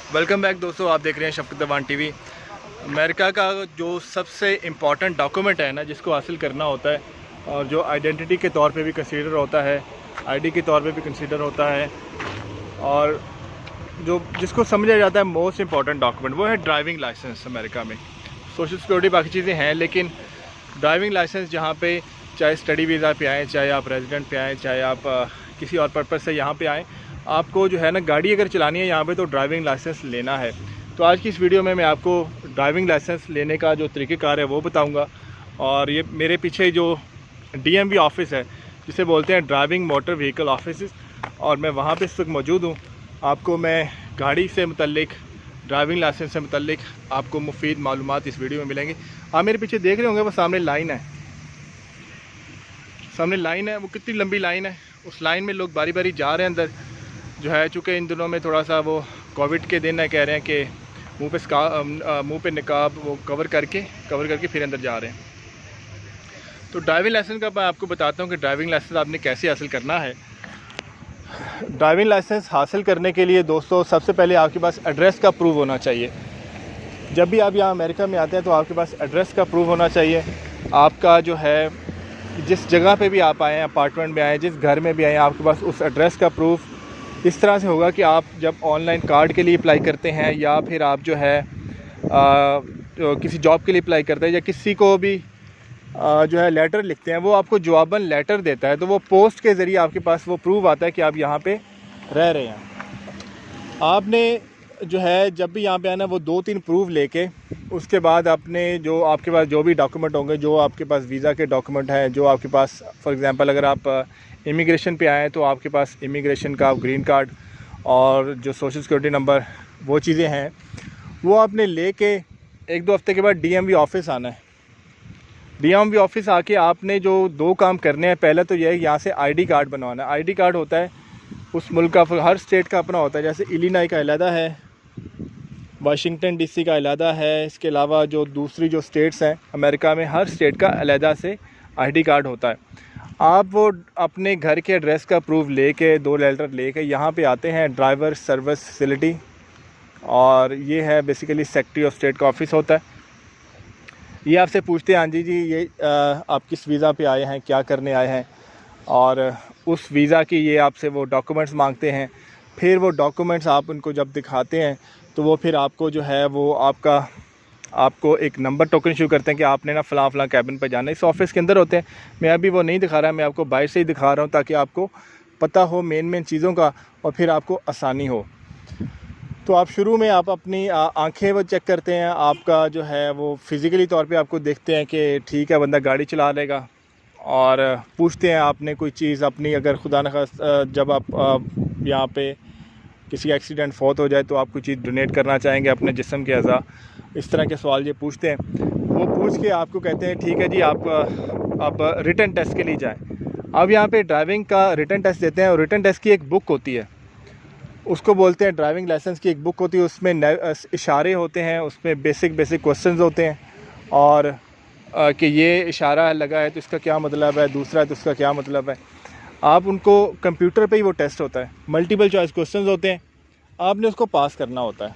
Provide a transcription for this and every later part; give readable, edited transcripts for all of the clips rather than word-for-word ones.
Welcome back दोस्तों, आप देख रहे हैं शफकत दवान टीवी। अमेरिका का जो सबसे इम्पॉर्टेंट डॉक्यूमेंट है ना, जिसको हासिल करना होता है और जो आइडेंटिटी के तौर पे भी कंसीडर होता है, आईडी के तौर पे भी कंसीडर होता है और जो जिसको समझा जाता है मोस्ट इम्पॉर्टेंट डॉक्यूमेंट, वो है ड्राइविंग लाइसेंस। अमेरिका में सोशल सिक्योरिटी बाकी चीज़ें हैं, लेकिन ड्राइविंग लाइसेंस जहाँ पे चाहे स्टडी वीज़ा पे आएँ, चाहे आप रेजिडेंट पे आएँ, चाहे आप किसी और पर्पज़ से यहाँ पे आएँ, आपको जो है ना गाड़ी अगर चलानी है यहाँ पे तो ड्राइविंग लाइसेंस लेना है। तो आज की इस वीडियो में मैं आपको ड्राइविंग लाइसेंस लेने का जो तरीक़ेकार है वो बताऊंगा। और ये मेरे पीछे जो DMV ऑफ़िस है, जिसे बोलते हैं ड्राइविंग मोटर व्हीकल ऑफिस, और मैं वहाँ पे इस वक्त मौजूद हूँ। आपको मैं गाड़ी से मुतल्लिक, ड्राइविंग लाइसेंस से मुतल्लिक आपको मुफीद मालूमात इस वीडियो में मिलेंगी। आप मेरे पीछे देख रहे होंगे, वो सामने लाइन है, वो कितनी लंबी लाइन है। उस लाइन में लोग बारी बारी जा रहे हैं अंदर, जो है चूँकि इन दिनों में थोड़ा सा वो कोविड के दिन है, कह रहे हैं कि मुंह पे निकाब वो कवर करके फिर अंदर जा रहे हैं। तो ड्राइविंग लाइसेंस का मैं आपको बताता हूँ कि ड्राइविंग लाइसेंस आपने कैसे हासिल करना है। ड्राइविंग लाइसेंस हासिल करने के लिए दोस्तों सबसे पहले आपके पास एड्रेस का प्रूफ होना चाहिए। जब भी आप यहाँ अमेरिका में आते हैं तो आपके पास एड्रेस का प्रूफ होना चाहिए। आपका जो है जिस जगह पे भी आप आए हैं, अपार्टमेंट में आए, जिस घर में भी आए, आपके पास उस एड्रेस का प्रूफ इस तरह से होगा कि आप जब ऑनलाइन कार्ड के लिए अप्लाई करते हैं या फिर आप जो है किसी जॉब के लिए अप्लाई करते हैं या किसी को भी जो है लेटर लिखते हैं, वो आपको जवाबन लेटर देता है, तो वो पोस्ट के ज़रिए आपके पास वो प्रूफ आता है कि आप यहाँ पे रह रहे हैं। आपने जो है जब भी यहाँ पे आना, वो 2-3 प्रूफ लेके उसके बाद आपने जो आपके पास जो भी डॉक्यूमेंट होंगे, जो आपके पास वीज़ा के डॉक्यूमेंट हैं, जो आपके पास फॉर एग्ज़ाम्पल अगर आप इमिग्रेशन पे आएँ तो आपके पास इमिग्रेशन का ग्रीन कार्ड और जो सोशल सिक्योरिटी नंबर, वो चीज़ें हैं, वो आपने लेके 1-2 हफ्ते के बाद DMV ऑफ़िस आना है। DMV ऑफ़िस आके आपने जो 2 काम करने हैं, पहले तो यह है यहाँ से ID कार्ड बनवाना है। ID कार्ड होता है उस मुल्क का, हर स्टेट का अपना होता है। जैसे इलिनॉय का अलहदा है, वाशिंगटन DC का अलहदा है, इसके अलावा जो दूसरी जो स्टेट्स हैं अमेरिका में, हर स्टेट का अलहदा से ID कार्ड होता है। आप वो अपने घर के एड्रेस का प्रूफ लेके 2 लेटर लेके यहाँ पे आते हैं ड्राइवर सर्विस फैसिलिटी, और ये है बेसिकली सेक्रेटरी ऑफ स्टेट का ऑफिस होता है। ये आपसे पूछते हैं, हाँ जी ये आप किस वीज़ा पे आए हैं, क्या करने आए हैं, और उस वीज़ा की ये आपसे वो डॉक्यूमेंट्स मांगते हैं। फिर वो डॉक्यूमेंट्स आप उनको जब दिखाते हैं तो वो फिर आपको जो है वो आपको एक नंबर टोकन इशू करते हैं कि आपने ना फ़लाँ कैबिन पर जाना है। इस ऑफ़िस के अंदर होते हैं। मैं अभी वो नहीं दिखा रहा, मैं आपको बाहर से ही दिखा रहा हूँ ताकि आपको पता हो मेन चीज़ों का और फिर आपको आसानी हो। तो आप शुरू में आप अपनी आँखें वो चेक करते हैं, आपका जो है वो फ़िज़िकली तौर पे आपको देखते हैं कि ठीक है बंदा गाड़ी चला लेगा, और पूछते हैं आपने कोई चीज़ अपनी, अगर खुदा न खास्ता जब आप यहाँ पे किसी एक्सीडेंट फौत हो जाए तो आप कोई चीज़ डोनेट करना चाहेंगे अपने जिस्म के अज़ा, इस तरह के सवाल ये पूछते हैं। वो पूछ के आपको कहते हैं ठीक है जी, आप रिटन टेस्ट के लिए जाएं। अब यहाँ पे ड्राइविंग का रिटन टेस्ट देते हैं, और रिटन टेस्ट की एक बुक होती है, उसको बोलते हैं ड्राइविंग लाइसेंस की एक बुक होती है। उसमें इशारे होते हैं, उसमें बेसिक क्वेश्चंस होते हैं, और कि ये इशारा लगा है तो इसका क्या मतलब है, दूसरा है तो उसका क्या मतलब है। आप उनको कंप्यूटर पे ही वो टेस्ट होता है, मल्टीपल चॉइस क्वेश्चंस होते हैं, आपने उसको पास करना होता है।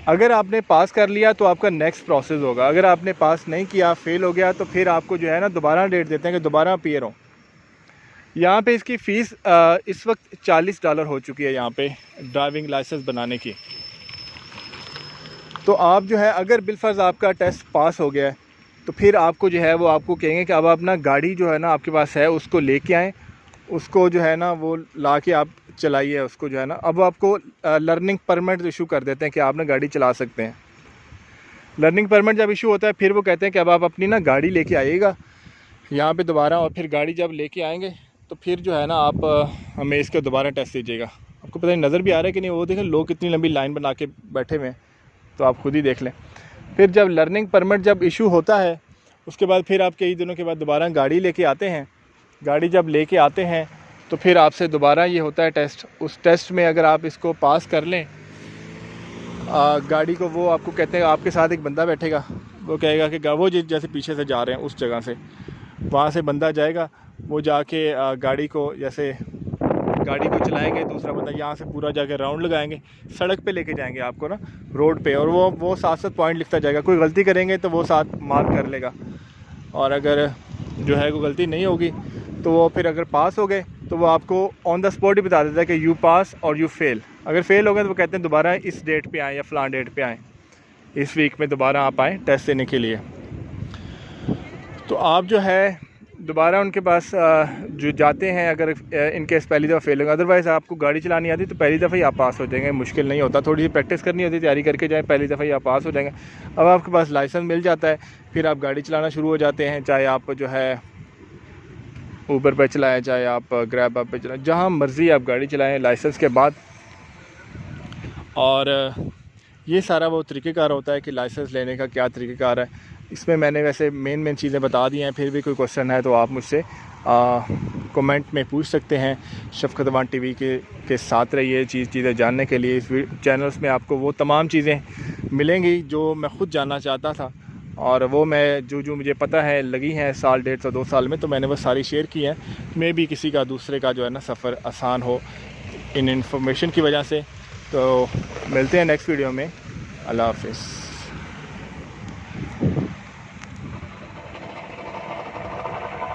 अगर आपने पास कर लिया तो आपका नेक्स्ट प्रोसेस होगा। अगर आपने पास नहीं किया, फेल हो गया, तो फिर आपको जो है ना दोबारा डेट देते हैं कि दोबारा अपीयर हो। यहाँ पे इसकी फ़ीस इस वक्त $40 हो चुकी है यहाँ पे ड्राइविंग लाइसेंस बनाने की। तो आप जो है अगर बिलफर्ज आपका टेस्ट पास हो गया है तो फिर आपको जो है वो आपको कहेंगे कि अब अपना गाड़ी जो है ना आपके पास है उसको लेके आएँ, उसको जो है ना वो ला के आप चलाइए उसको, जो है ना अब आपको लर्निंग परमिट इशू कर देते हैं कि आप ना गाड़ी चला सकते हैं। लर्निंग परमिट जब इशू होता है फिर वो कहते हैं कि अब आप अपनी ना गाड़ी लेके आइएगा यहाँ पे दोबारा, और फिर गाड़ी जब लेके आएंगे तो फिर जो है ना आप हमें इसका दोबारा टेस्ट दीजिएगा। आपको पता नहीं नज़र भी आ रहा है कि नहीं, वो देखें लोग कितनी लंबी लाइन बना के बैठे हुए हैं, तो आप खुद ही देख लें। फिर जब लर्निंग परमिट जब इशू होता है उसके बाद फिर आप कई दिनों के बाद दोबारा गाड़ी लेके आते हैं। गाड़ी जब लेके आते हैं तो फिर आपसे दोबारा ये होता है टेस्ट। उस टेस्ट में अगर आप इसको पास कर लें, गाड़ी को, वो आपको कहते हैं आपके साथ एक बंदा बैठेगा, वो कहेगा कि वो जैसे पीछे से जा रहे हैं उस जगह से, वहाँ से बंदा जाएगा, वो जाके गाड़ी को जैसे गाड़ी को चलाएंगे, दूसरा बंदा यहाँ से पूरा जाके राउंड लगाएंगे, सड़क पे लेके जाएंगे आपको ना, रोड पे, और वो साथ साथ पॉइंट लिखता जाएगा। कोई गलती करेंगे तो वो साथ मार्क कर लेगा, और अगर जो है कोई गलती नहीं होगी तो वो फिर अगर पास हो गए तो वो आपको ऑन द स्पॉट ही बता देता है कि यू पास और यू फेल। अगर फेल हो गए तो वो कहते हैं दोबारा इस डेट पे आएँ या फ़लाँ डेट पे आएँ, इस वीक में दोबारा आप आएँ टेस्ट देने के लिए। तो आप जो है दोबारा उनके पास जो जाते हैं, अगर इनकेस पहली दफ़ा फेल होगा, अदरवाइज़ आपको गाड़ी चलानी आती तो पहली दफ़ा ही आप पास हो जाएंगे, मुश्किल नहीं होता, थोड़ी सी प्रैक्टिस करनी होती है, तैयारी करके जाएँ, पहली दफ़ा ही आप पास हो जाएंगे। अब आपके पास लाइसेंस मिल जाता है, फिर आप गाड़ी चलाना शुरू हो जाते हैं, चाहे आप जो है ऊबर पर चलाएँ, चाहे आप ग्रैब ऐप पर चलाएँ, जहाँ मर्ज़ी आप गाड़ी चलाएँ लाइसेंस के बाद। और ये सारा वो तरीक़ेकार होता है कि लाइसेंस लेने का क्या तरीक़ेकार है। इसमें मैंने वैसे मेन चीज़ें बता दी हैं, फिर भी कोई क्वेश्चन है तो आप मुझसे कमेंट में पूछ सकते हैं। शफ़क़त अवान टीवी के साथ रहिए चीज़ें जानने के लिए। इस चैनल्स में आपको वो तमाम चीज़ें मिलेंगी जो मैं ख़ुद जानना चाहता था, और वो मैं जो मुझे पता है लगी हैं साल 1.5 2 साल में, तो मैंने वो सारी शेयर की हैं। मे भी किसी का दूसरे का जो है ना सफ़र आसान हो इन इन्फॉर्मेशन की वजह से। तो मिलते हैं नेक्स्ट वीडियो में। अल्लाह हाफ़िज़।